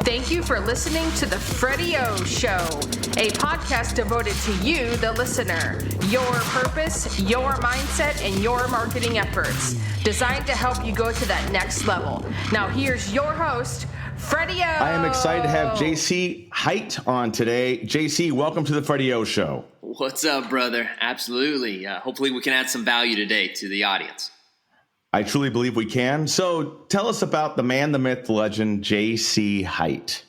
Thank you for listening to the Freddy O Show, a podcast devoted to you, the listener, your purpose, your mindset, and your marketing efforts, designed to help you go to that next level. Now, here's your host, Freddy O. I am excited to have JC Hite on today. JC, welcome to the Freddy O Show. What's up, brother? Absolutely. Hopefully we can add some value today to the audience. I truly believe we can. So tell us about the man, the myth, the legend, JC Hite.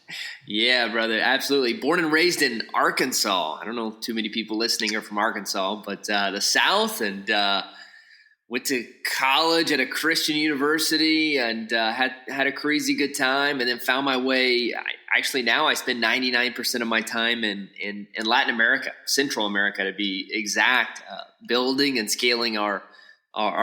Yeah, brother. Absolutely. Born and raised in Arkansas. I don't know if too many people listening are from Arkansas, but the South, and went to college at a Christian university and had a crazy good time, and then found my way. Now I spend 99% of my time in Latin America, Central America to be exact, building and scaling our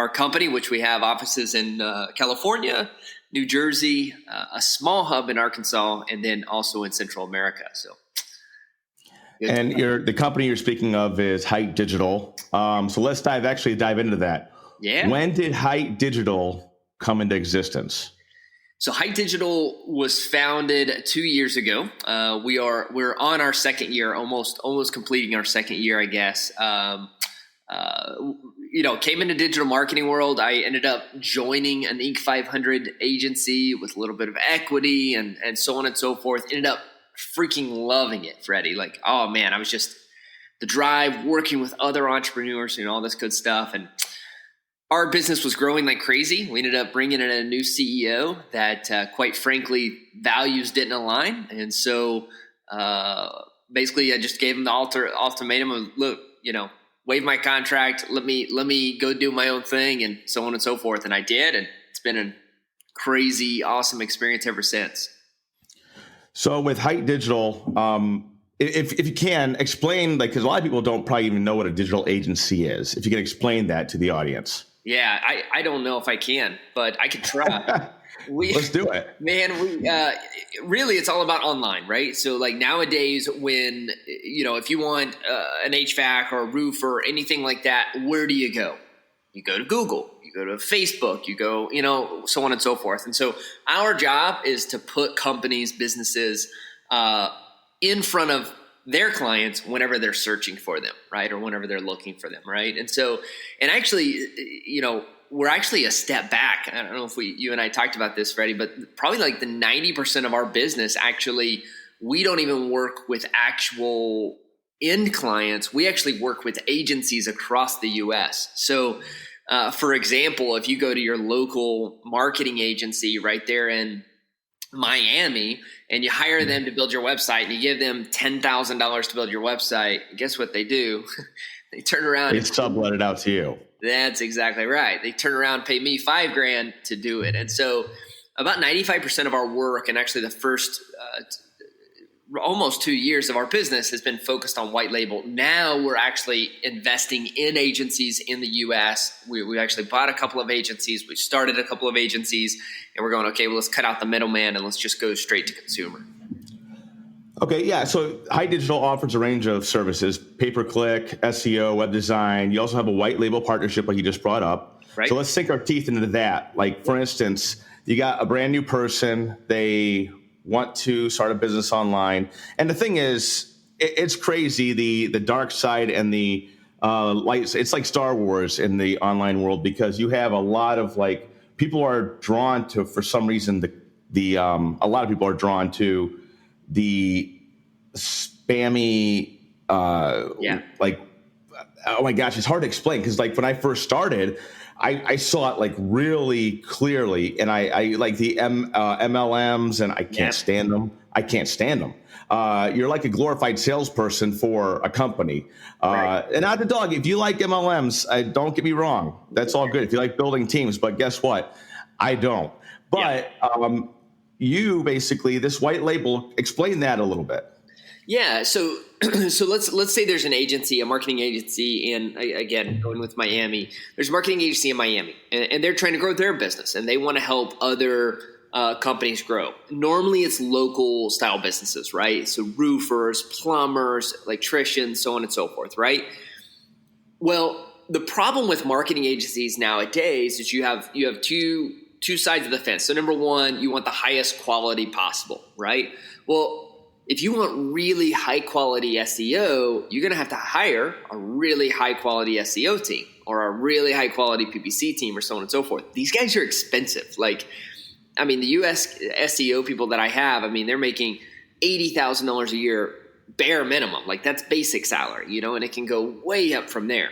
company, which we have offices in California, New Jersey, a small hub in Arkansas, and then also in Central America. So, and the company you're speaking of is Hite Digital. So let's dive into that. Yeah. When did Hite Digital come into existence? So Hite Digital was founded 2 years ago. We're on our second year, almost completing our second year, I guess. Came into digital marketing world. I ended up joining an Inc. 500 agency with a little bit of equity and so on and so forth. Ended up freaking loving it, Freddie. Like, oh man, I was just the drive, working with other entrepreneurs and all this good stuff. And our business was growing like crazy. We ended up bringing in a new CEO that, quite frankly, values didn't align. And so basically I just gave him the ultimatum of, look, waive my contract, let me go do my own thing, and so on and so forth. And I did, and it's been a crazy, awesome experience ever since. So with Hite Digital, if you can explain, because a lot of people don't probably even know what a digital agency is. If you can explain that to the audience. Yeah, I don't know if I can, but I could try. Let's do it, man. Really, it's all about online, right? So like nowadays when, if you want an HVAC or a roof or anything like that, where do you go? You go to Google, you go to Facebook, you go, so on and so forth. And so our job is to put companies, businesses in front of their clients whenever they're searching for them, right? Or whenever they're looking for them, right? And so, and actually, we're actually a step back. I don't know if you and I talked about this, Freddie, but probably like the 90% of our business, actually, we don't even work with actual end clients. We actually work with agencies across the U.S. So, for example, if you go to your local marketing agency right there in Miami and you hire them to build your website and you give them $10,000 to build your website, guess what they do? They turn around and sublet it out to you. That's exactly right. They turn around, pay me $5,000 to do it. And so about 95% of our work, and actually the first almost 2 years of our business, has been focused on white label. Now we're actually investing in agencies in the U.S. We actually bought a couple of agencies. We started a couple of agencies, and we're going, okay, well, let's cut out the middleman and let's just go straight to consumer. Okay, yeah. So Hite Digital offers a range of services: pay-per-click, SEO, web design. You also have a white label partnership like you just brought up. Right. So let's sink our teeth into that. Like, for instance, you got a brand new person. They want to start a business online. And the thing is, it's crazy, the dark side and the light. It's like Star Wars in the online world, because you have a lot of people are drawn to, for some reason, a lot of people are drawn to the spammy, oh my gosh, it's hard to explain, because when I first started, I saw it really clearly, and I like the MLMs, and I can't stand them. You're like a glorified salesperson for a company. Right. And not the dog. If you like MLMs, don't get me wrong. That's all good if you like building teams. But guess what? I don't. But you basically, this white label, explain that a little bit. Yeah. So let's say there's an agency, a marketing agency, and again, going with Miami, there's a marketing agency in Miami, and they're trying to grow their business, and they want to help other companies grow. Normally it's local style businesses, right? So roofers, plumbers, electricians, so on and so forth, right? Well, the problem with marketing agencies nowadays is you have two two sides of the fence. So number one, you want the highest quality possible, right? Well, if you want really high quality SEO, you're going to have to hire a really high quality SEO team or a really high quality PPC team or so on and so forth. These guys are expensive. Like, I mean, the US SEO people that I have, I mean, they're making $80,000 a year bare minimum. Like, that's basic salary, you know, and it can go way up from there.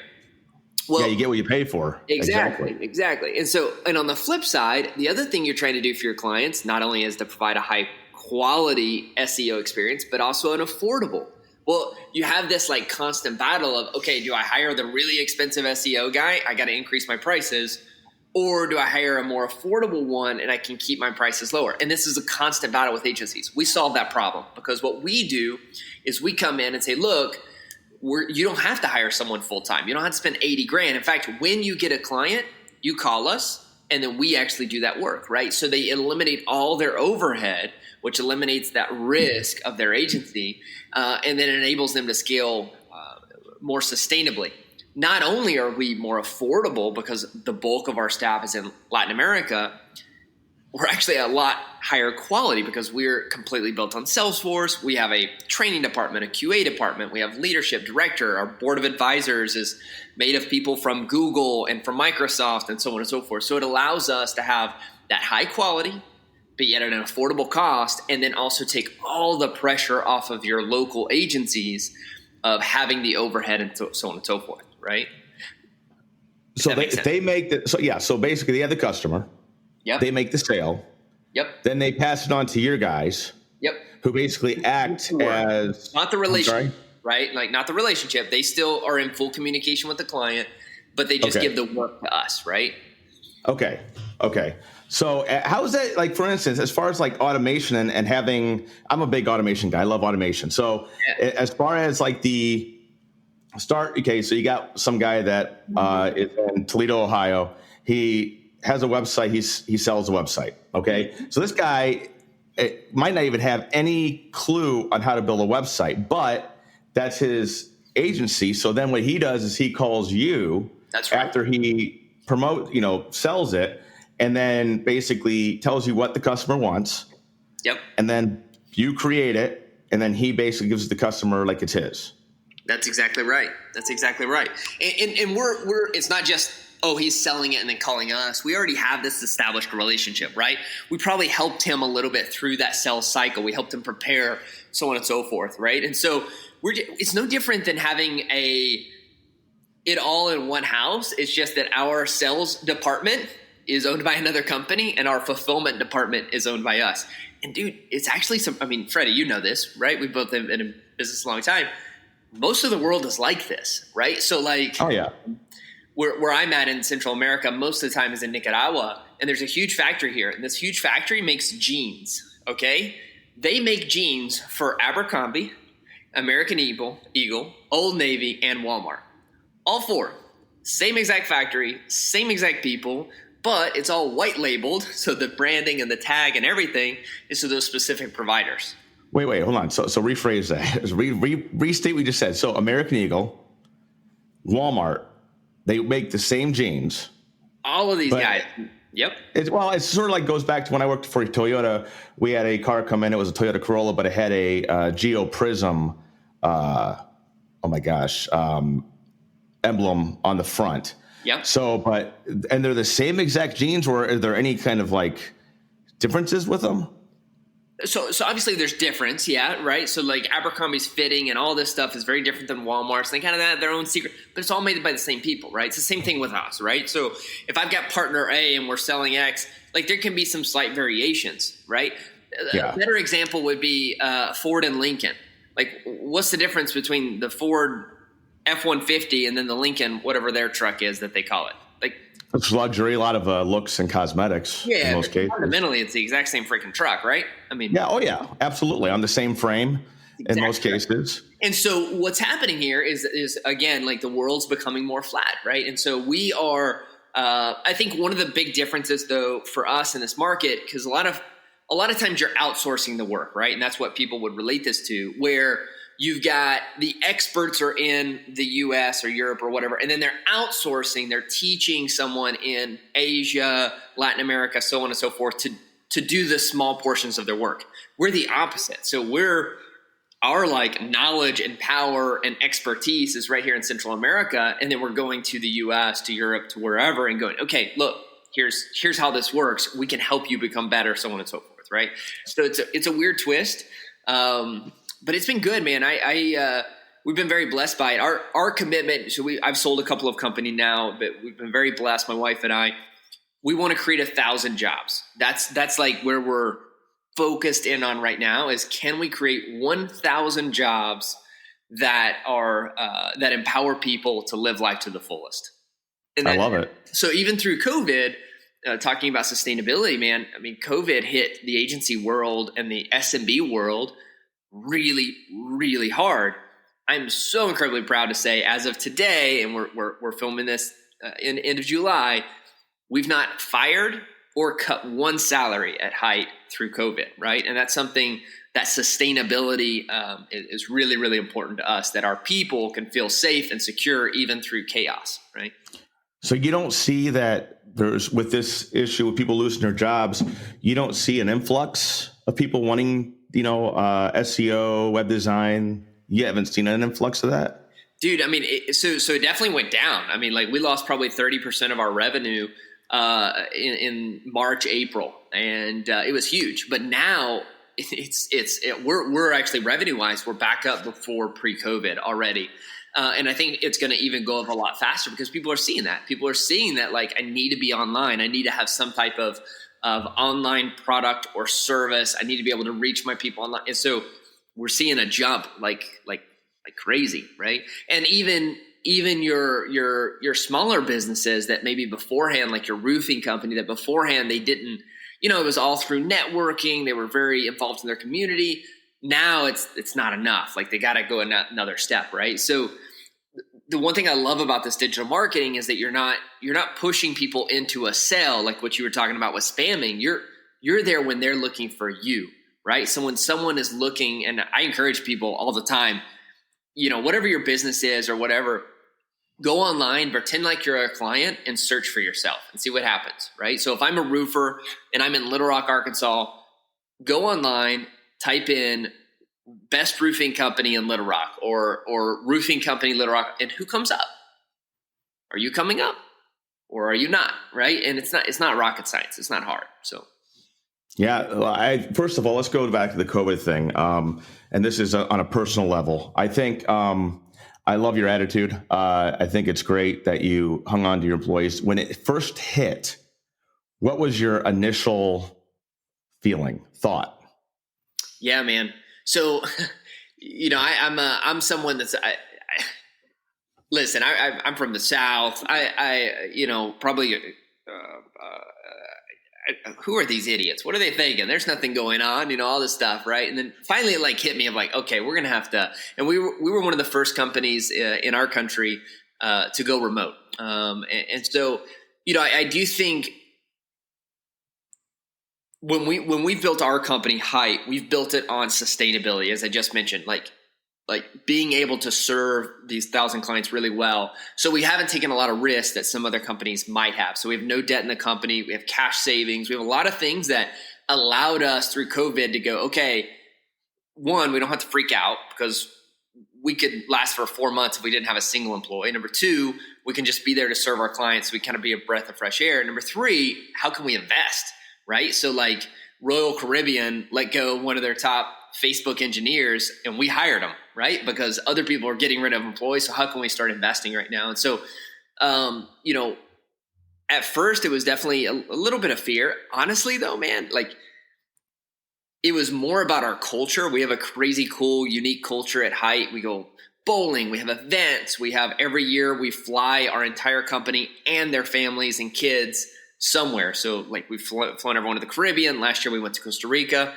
Well, yeah, you get what you pay for. Exactly. And on the flip side, the other thing you're trying to do for your clients, not only is to provide a high quality SEO experience, but also an affordable. Well, you have this like constant battle of, okay, do I hire the really expensive SEO guy? I got to increase my prices. Or do I hire a more affordable one and I can keep my prices lower? And this is a constant battle with agencies. We solve that problem because what we do is we come in and say, look, you don't have to hire someone full-time. You don't have to spend 80 grand. In fact, when you get a client, you call us and then we actually do that work, right? So they eliminate all their overhead, which eliminates that risk of their agency, and then enables them to scale more sustainably. Not only are we more affordable because the bulk of our staff is in Latin America, we're actually a lot higher quality because we're completely built on Salesforce. We have a training department, a QA department. We have leadership, director. Our board of advisors is made of people from Google and from Microsoft and so on and so forth. So it allows us to have that high quality, but yet at an affordable cost, and then also take all the pressure off of your local agencies of having the overhead and so on and so forth, right? So they make the so basically they have the customer. Yep. They make the sale. Yep. Then they pass it on to your guys. Yep. Who basically act as not the relationship, right? Like not the relationship. They still are in full communication with the client, but they just give the work to us, right? Okay. So how is that, like, for instance, as far as like automation and having, I'm a big automation guy. I love automation. So as far as like the start, okay, so you got some guy that is in Toledo, Ohio. He has a website. He sells a website. Okay. So this guy might not even have any clue on how to build a website, but that's his agency. So then what he does is he calls you after he sells it, and then basically tells you what the customer wants. Yep. And then you create it, and then he basically gives the customer like it's his. That's exactly right. And we're it's not just, oh, he's selling it and then calling us. We already have this established relationship, right? We probably helped him a little bit through that sales cycle. We helped him prepare, so on and so forth, right? And so it's no different than having it all in one house. It's just that our sales department is owned by another company and our fulfillment department is owned by us. And dude, it's actually Freddie, you know this, right? We've both been in business a long time. Most of the world is like this, right? So like, oh yeah, where I'm at in Central America, most of the time is in Nicaragua, and there's a huge factory here. And this huge factory makes jeans, okay? They make jeans for Abercrombie, American Eagle, Old Navy, and Walmart. All four. Same exact factory, same exact people, but it's all white labeled, so the branding and the tag and everything is to those specific providers. Wait, hold on. So rephrase that. Restate what you just said. So American Eagle, Walmart, they make the same jeans. All of these guys. Yep. It sort of like goes back to when I worked for Toyota. We had a car come in. It was a Toyota Corolla, but it had a Geo Prism, emblem on the front. Yep. So, and they're the same exact jeans, or are there any kind of like differences with them? So obviously there's difference, yeah, right? So like Abercrombie's fitting and all this stuff is very different than Walmart's. They kind of have their own secret, but it's all made by the same people, right? It's the same thing with us, right? So if I've got partner A and we're selling X, like there can be some slight variations, right? Yeah. A better example would be Ford and Lincoln. Like what's the difference between the Ford F-150 and then the Lincoln, whatever their truck is that they call it? Like it's luxury, a lot of looks and cosmetics in most cases. Fundamentally, it's the exact same freaking truck, right? I mean, yeah, absolutely, on the same frame in most cases. And so, what's happening here is again, like the world's becoming more flat, right? And so, we are. I think one of the big differences, though, for us in this market, because a lot of times you're outsourcing the work, right? And that's what people would relate this to, where you've got the experts are in the US or Europe or whatever, and then they're outsourcing, they're teaching someone in Asia, Latin America, so on and so forth to do the small portions of their work. We're the opposite. So our like knowledge and power and expertise is right here in Central America. And then we're going to the US, to Europe, to wherever and going, okay, look, here's how this works. We can help you become better, so on and so forth. Right. So it's a weird twist. But it's been good, man. We've been very blessed by it. Our commitment. So I've sold a couple of companies now, but we've been very blessed. My wife and I, we want to create 1,000 jobs. That's like where we're focused in on right now is can we create 1,000 jobs that are that empower people to live life to the fullest. And I love it. So even through COVID, talking about sustainability, man, I mean, COVID hit the agency world and the SMB world really, really hard. I'm so incredibly proud to say as of today, and we're filming this in the end of July, we've not fired or cut one salary at Hite through COVID, right? And that's something that sustainability is really, really important to us, that our people can feel safe and secure even through chaos, right? So you don't see that there's, with this issue with people losing their jobs, you don't see an influx of people wanting, SEO, web design. You haven't seen an influx of that? Dude, I mean, so it definitely went down. I mean, like we lost probably 30% of our revenue in March, April, and it was huge. But now we're actually revenue wise, we're back up before pre-COVID already. And I think it's going to even go up a lot faster because people are seeing that. People are seeing that, like, I need to be online. I need to have some type of online product or service. I need to be able to reach my people online. And so we're seeing a jump like crazy, right? And even your smaller businesses that maybe beforehand, like your roofing company, that beforehand they didn't, it was all through networking. They were very involved in their community. Now it's not enough. Like they got to go another step, right? So the one thing I love about this digital marketing is that you're not pushing people into a sale like what you were talking about with spamming. You're there when they're looking for you, right? So when someone is looking, and I encourage people all the time, whatever your business is or whatever, go online, pretend like you're a client and search for yourself and see what happens, right? So if I'm a roofer and I'm in Little Rock, Arkansas, go online, type in best roofing company in Little Rock or roofing company Little Rock, and who comes up? Are you coming up or are you not, right? And it's not rocket science. It's not hard. So yeah, first of all, let's go back to the COVID thing. And this is on a personal level. I think I love your attitude. I think it's great that you hung on to your employees. When it first hit, what was your initial thought? Yeah, man. So, I'm someone that's, listen, I'm from the South. Who are these idiots? What are they thinking? There's nothing going on, all this stuff, right? And then finally it like hit me. I'm like, okay, we're going to have to, and we were one of the first companies in our country to go remote. And so, I do think when we built our company Hite, we've built it on sustainability, as I just mentioned, like being able to serve these 1,000 clients really well. So we haven't taken a lot of risks that some other companies might have. So we have no debt in the company. We have cash savings. We have a lot of things that allowed us through COVID to go, okay, one, we don't have to freak out because we could last for 4 months if we didn't have a single employee. Number two, we can just be there to serve our clients. So we kind of be a breath of fresh air. Number three, how can we invest, right? So like Royal Caribbean let go one of their top Facebook engineers and we hired them, right? Because other people are getting rid of employees. So how can we start investing right now? And so, at first it was definitely a little bit of fear. Honestly though, man, like it was more about our culture. We have a crazy cool, unique culture at Hite. We go bowling, we have events, we have every year we fly our entire company and their families and kids somewhere. So like we've flown everyone to the Caribbean. Last year we went to Costa Rica.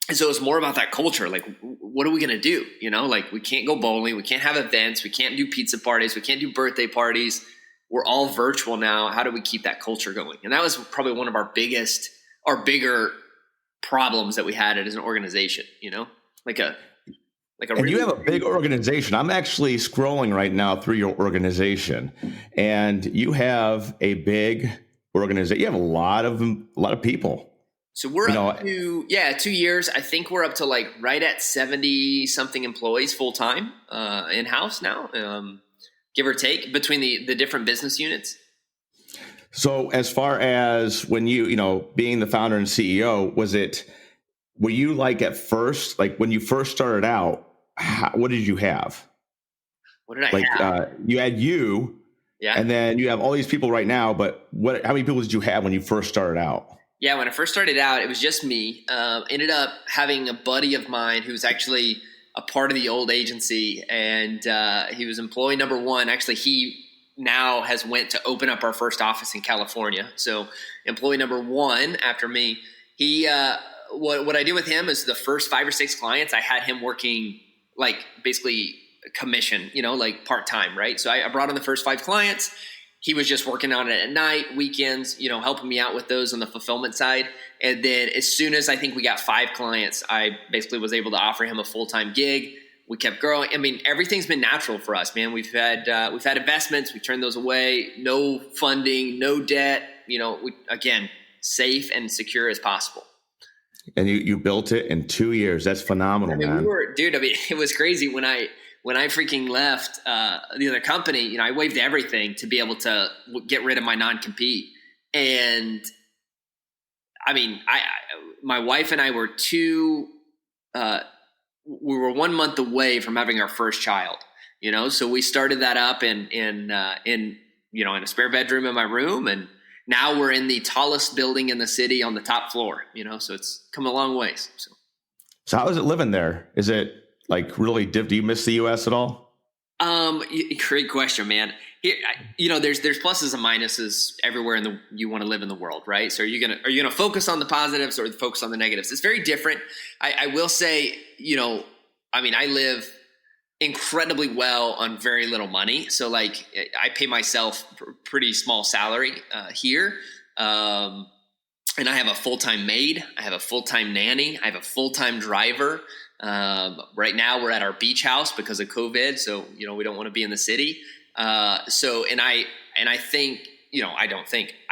And so it's more about that culture. Like, what are we going to do? Like we can't go bowling. We can't have events. We can't do pizza parties. We can't do birthday parties. We're all virtual now. How do we keep that culture going? And that was probably one of our bigger problems that we had as an organization, And you have a big organization. I'm actually scrolling right now through your organization, and you have a big organization. You have a lot of people. So we're up to 2 years. I think we're up to like right at 70 something employees full time in house now, give or take between the different business units. So as far as when you being the founder and CEO, were you like at first, like when you first started out? What did you have? What did I have? You had and then you have all these people right now. But how many people did you have when you first started out? Yeah, when I first started out, it was just me. Ended up having a buddy of mine who was actually a part of the old agency, and he was employee number one. Actually, he now has went to open up our first office in California. So employee number one after me. He what I did with him is the first 5 or 6 clients, I had him working like basically commission, like part-time, right? So I brought on the first 5 clients. He was just working on it at night, weekends, helping me out with those on the fulfillment side. And then as soon as I think we got 5 clients, I basically was able to offer him a full-time gig. We kept growing. I mean, everything's been natural for us, man. We've had investments. We turned those away. No funding, no debt. Again, safe and secure as possible. And you built it in 2 years. That's phenomenal, man. It was crazy when I freaking left the other company. I waived everything to be able to get rid of my non-compete. And I mean, my wife and I were we were 1 month away from having our first child. So we started that up in a spare bedroom in my room, and now we're in the tallest building in the city on the top floor, so it's come a long ways. So how is it living there? Is it like really do you miss the US at all? Great question, man. Here, there's pluses and minuses everywhere you want to live in the world, right? So are you gonna focus on the positives or focus on the negatives? It's very different. I will say, I live incredibly well on very little money. So like I pay myself pretty small salary here. And I have a full-time maid. I have a full-time nanny. I have a full-time driver. Right now we're at our beach house because of COVID. So, we don't want to be in the city. I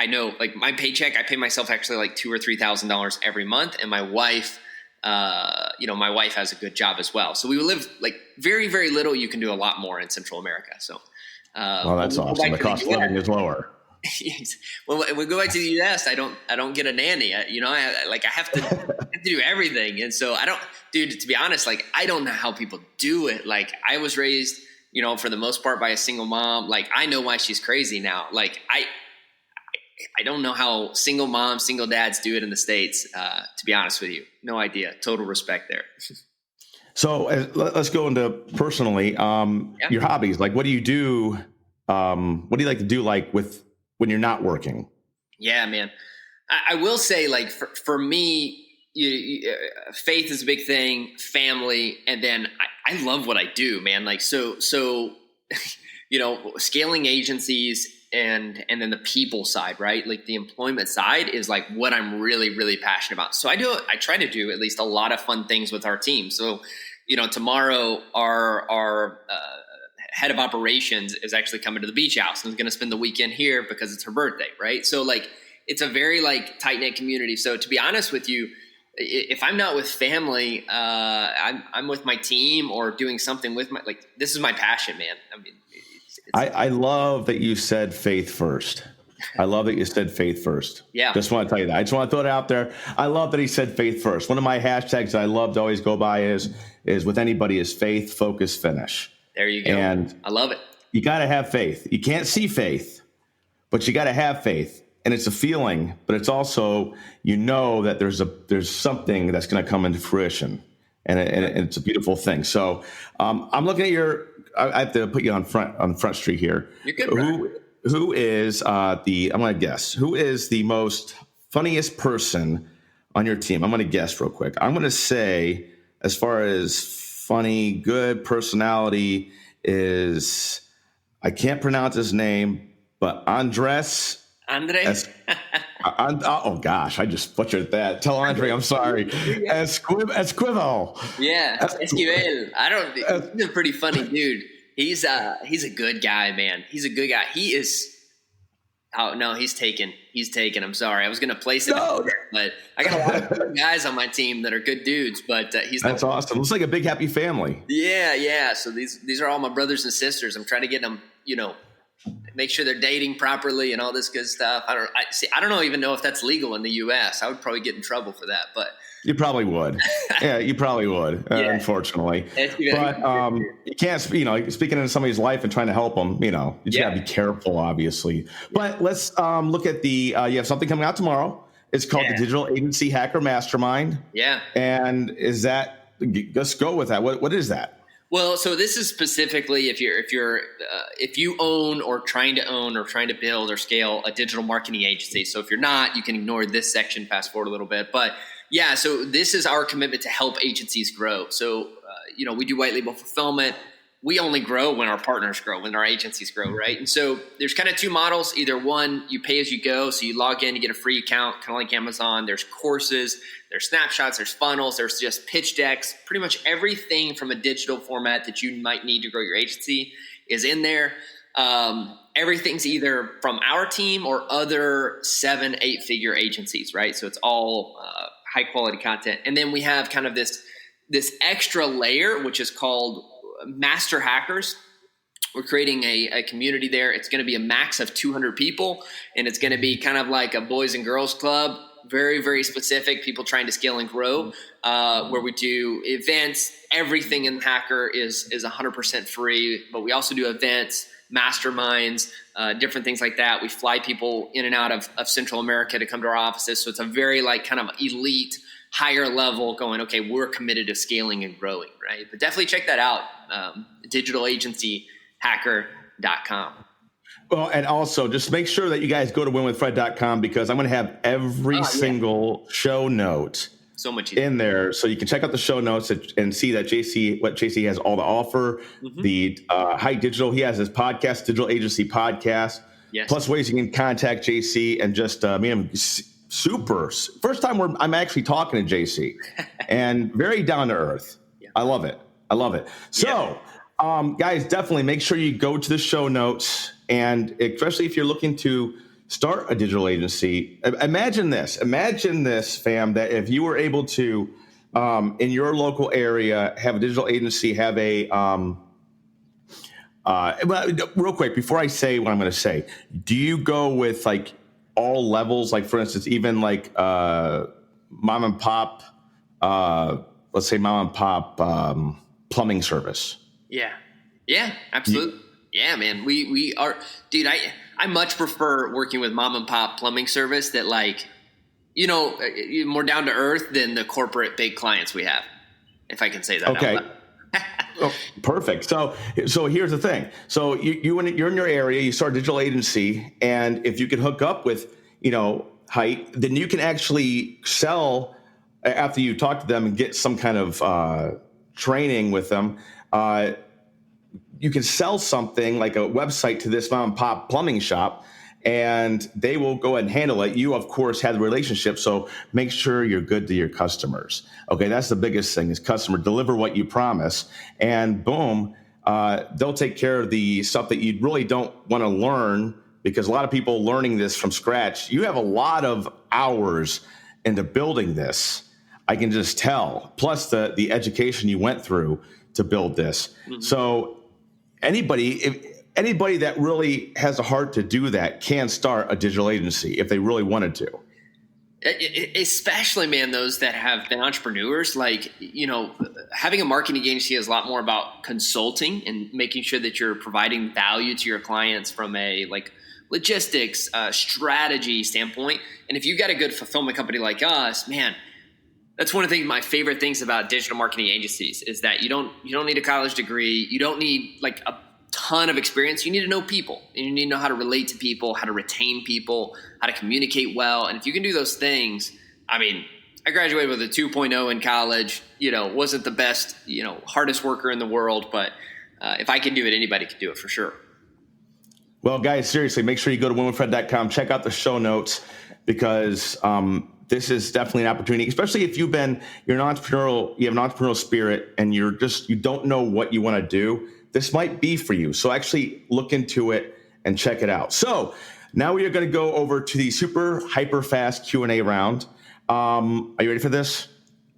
know like my paycheck, I pay myself actually like $2,000 or $3,000 every month. And my wife, my wife has a good job as well. So we live like very, very little. You can do a lot more in Central America. So, well, that's awesome. The cost of living is lower. When we go back to the U.S., I don't get a nanny. I have to do everything, and so to be honest, like I don't know how people do it. Like I was raised, for the most part by a single mom. Like I know why she's crazy now. Like I don't know how single moms, single dads do it in the States. To be honest with you, no idea. Total respect there. So let's go into personally, your hobbies. Like, what do you do? What do you like to do? Like when you're not working? Yeah, man. I will say, like, for me, faith is a big thing, family, and then I love what I do, man. Like, so scaling agencies and then the people side, right? Like the employment side is like what I'm really, really passionate about. So I try to do at least a lot of fun things with our team. So, tomorrow our head of operations is actually coming to the beach house and is going to spend the weekend here because it's her birthday, right? So like it's a very like tight-knit community. So to be honest with you, if I'm not with family, I'm with my team or doing something with this is my passion, man. I mean, I love that you said faith first. I love that you said faith first. Yeah. Just want to tell you that. I just want to throw it out there. I love that he said faith first. One of my hashtags that I love to always go by is with anybody is faith, focus, finish. There you go. And I love it. You got to have faith. You can't see faith, but you got to have faith. And it's a feeling, but it's also, that there's something that's going to come into fruition, and it's a beautiful thing. So I'm looking at I have to put you on Front Street here. You're good, brother. Who is I'm going to guess, who is the most funniest person on your team? I'm going to guess real quick. I'm going to say, as far as funny, good personality is, I can't pronounce his name, but Andres Andre? Oh gosh, I just butchered that. Tell Andre I'm sorry. Esquivel. Yeah, Esquivel. He's a pretty funny dude. He's a good guy, man. He's a good guy. He is. Oh no, he's taken. I'm sorry. I was going to place him, but I got a lot of good guys on my team that are good dudes. But that's awesome. Looks like a big happy family. Yeah. So these are all my brothers and sisters. I'm trying to get them, make sure they're dating properly and all this good stuff. I don't even know if that's legal in the U.S. I would probably get in trouble for that, but you probably would. Yeah, you probably would. Unfortunately, but you can't. Speaking into somebody's life and trying to help them, you just gotta be careful, obviously. But let's look at the. You have something coming out tomorrow. It's called the Digital Agency Hacker Mastermind. Yeah, and is that? Let's go with that. What is that? Well, so this is specifically if you own or trying to build or scale a digital marketing agency. So if you're not, you can ignore this section, fast forward a little bit. But yeah, so this is our commitment to help agencies grow. So we do white label fulfillment. We only grow when our partners grow, when our agencies grow, right? And so there's kind of two models. Either one, you pay as you go. So you log in, you get a free account, kind of like Amazon. There's courses, there's snapshots, there's funnels, there's just pitch decks. Pretty much everything from a digital format that you might need to grow your agency is in there. Everything's either from our team or other 7-8 figure agencies, right? So it's all high quality content. And then we have kind of this extra layer, which is called Master Hackers. We're creating a community there. It's going to be a max of 200 people, and it's going to be kind of like a boys and girls club, very, very specific, people trying to scale and grow, where we do events. Everything in Hacker is 100% free, but we also do events, masterminds, different things like that. We fly people in and out of Central America to come to our offices. So it's a very kind of elite, higher level going, okay, we're committed to scaling and growing, right? But definitely check that out, digitalagencyhacker.com. Well, and also just make sure that you guys go to winwithfred.com because I'm going to have every single show note so much easier in there. So you can check out the show notes and see that JC has all to offer. Mm-hmm. The Hite Digital, he has his podcast, Digital Agency Podcast. Yes. Plus ways you can contact JC and just meet him. Super. First time I'm actually talking to JC and very down to earth. Yeah. I love it. So, guys, definitely make sure you go to the show notes, and especially if you're looking to start a digital agency, imagine this, fam, that if you were able to, in your local area, have a digital agency, have a, real quick, before I say what I'm going to say, do you go with all levels, for instance, even mom and pop, let's say mom and pop plumbing service? Yeah, absolutely. Yeah, man, we are, dude. I much prefer working with mom and pop plumbing service that more down to earth than the corporate big clients we have, if I can say that. Okay. Oh, perfect. So here's the thing. So you're in your area, you start a digital agency, and if you can hook up with, Hite, then you can actually sell after you talk to them and get some kind of training with them. You can sell something like a website to this mom and pop plumbing shop, and they will go ahead and handle it. You, of course, have the relationship, so make sure you're good to your customers. Okay, that's the biggest thing is customer. Deliver what you promise, and boom, they'll take care of the stuff that you really don't want to learn, because a lot of people learning this from scratch, you have a lot of hours into building this. I can just tell, plus the education you went through to build this. Mm-hmm. So anybody that really has a heart to do that can start a digital agency if they really wanted to. Especially, man, those that have been entrepreneurs, having a marketing agency is a lot more about consulting and making sure that you're providing value to your clients from a logistics, strategy standpoint. And if you've got a good fulfillment company like us, man, that's one of my favorite things about digital marketing agencies is that you don't need a college degree. You don't need a ton of experience. You need to know people, and you need to know how to relate to people, how to retain people, how to communicate well. And if you can do those things, I graduated with a 2.0 in college, wasn't the best, hardest worker in the world, but if I can do it, anybody can do it for sure. Well, guys, seriously, make sure you go to winwithfred.com, check out the show notes, because this is definitely an opportunity, especially if you're an entrepreneurial, you have an entrepreneurial spirit and you don't know what you want to do. This might be for you. So actually look into it and check it out. So now we are going to go over to the super hyper fast Q&A round. Are you ready for this?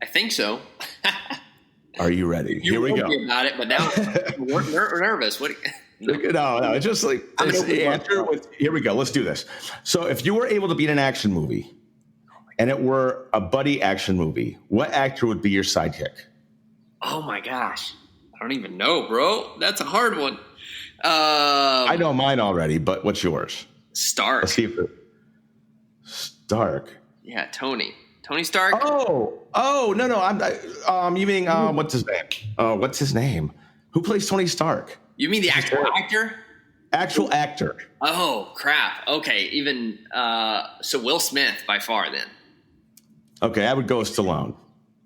I think so. Are you ready? You Here we go. About it, but now we're nervous. What? No, it's just like here we go. Let's do this. So if you were able to be in an action movie and it were a buddy action movie, what actor would be your sidekick? Oh my gosh. I don't even know, bro. That's a hard one. I know mine already, but what's yours? Stark. Let's see if Stark. Yeah, Tony Stark. Oh, no. You mean what's his name? What's his name? Who plays Tony Stark? You mean the actual actor? Actual actor. Oh crap. Okay, even so, Will Smith by far then. Okay, I would go with Stallone.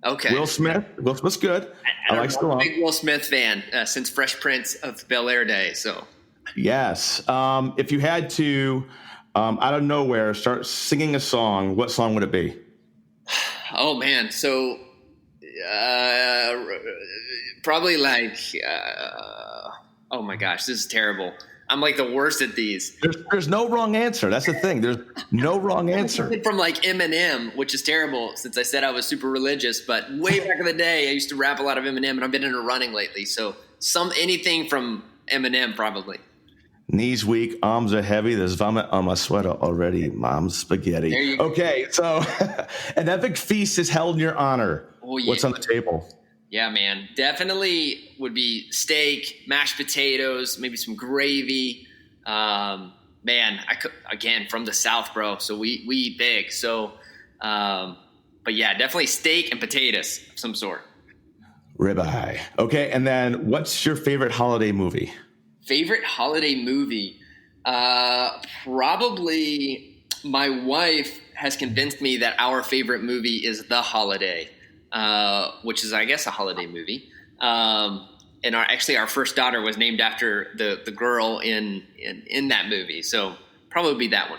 Okay. Will Smith's good. I like Stallone. I'm a big Will Smith fan since Fresh Prince of Bel-Air days. So. Yes. If you had to, out of nowhere, start singing a song, what song would it be? Oh man, so probably like. Oh my gosh, this is terrible. I'm like the worst at these. There's no wrong answer. That's the thing. There's no wrong answer. From like Eminem, which is terrible since I said I was super religious, but way back in the day, I used to rap a lot of Eminem, and I've been into running lately. So anything from Eminem probably. Knees weak, arms are heavy. There's vomit on my sweater already. Mom's spaghetti. There you go. Okay, so an epic feast is held in your honor. Oh, yeah. What's on the table? Yeah, man, definitely would be steak, mashed potatoes, maybe some gravy. Man, I cook again from the South, bro. So we eat big. So, but yeah, definitely steak and potatoes of some sort. Ribeye. Okay, and then what's your favorite holiday movie? Favorite holiday movie? Probably my wife has convinced me that our favorite movie is The Holiday. Which is, I guess, a holiday movie. And our first daughter was named after the girl in that movie. So probably be that one.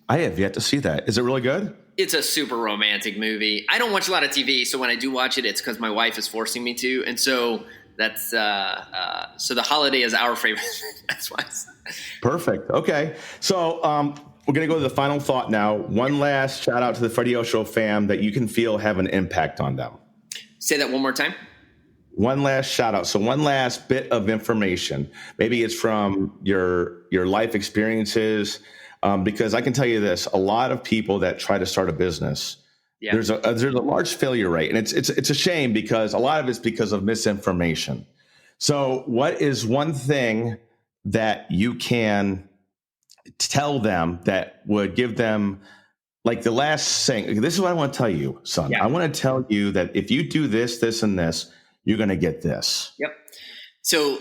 I have yet to see that. Is it really good? It's a super romantic movie. I don't watch a lot of TV, so when I do watch it, it's because my wife is forcing me to. And so that's so The Holiday is our favorite. That's why. Perfect. Okay. So we're going to go to the final thought now. One last shout out to the Freddy O Show fam that you can feel have an impact on them. Say that one more time. One last shout out. So one last bit of information. Maybe it's from your life experiences, because I can tell you this: a lot of people that try to start a business, there's a large failure rate, and it's a shame because a lot of it's because of misinformation. So what is one thing that you can tell them that would give them, like, the last thing? This is what I want to tell you, son. Yeah. I want to tell you that if you do this, this, and this, you're going to get this. Yep. So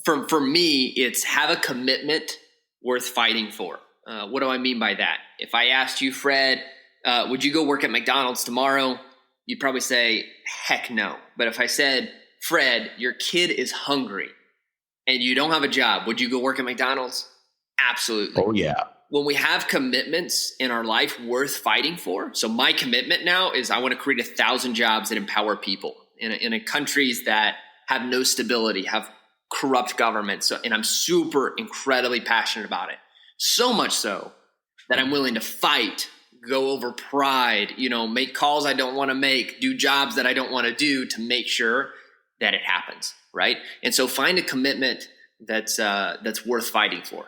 for me, it's have a commitment worth fighting for. What do I mean by that? If I asked you, Fred, would you go work at McDonald's tomorrow? You'd probably say, heck no. But if I said, Fred, your kid is hungry and you don't have a job, would you go work at McDonald's? Absolutely. Oh, yeah. When we have commitments in our life worth fighting for. So my commitment now is I want to create 1,000 jobs that empower people in countries that have no stability, have corrupt governments. And I'm super incredibly passionate about it. So much so that I'm willing to fight, go over pride, make calls I don't want to make, do jobs that I don't want to do to make sure that it happens. Right. And so find a commitment that's worth fighting for.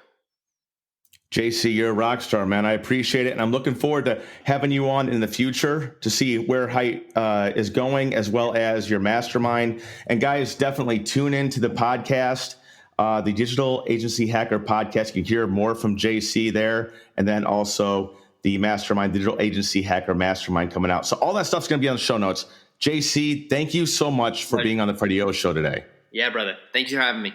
JC, you're a rock star, man. I appreciate it. And I'm looking forward to having you on in the future to see where Hite is going, as well as your mastermind. And guys, definitely tune into the podcast, the Digital Agency Hacker Podcast. You can hear more from JC there. And then also the mastermind, Digital Agency Hacker Mastermind, coming out. So all that stuff's going to be on the show notes. JC, thank you so much for being on the Freddy O Show today. Yeah, brother. Thank you for having me.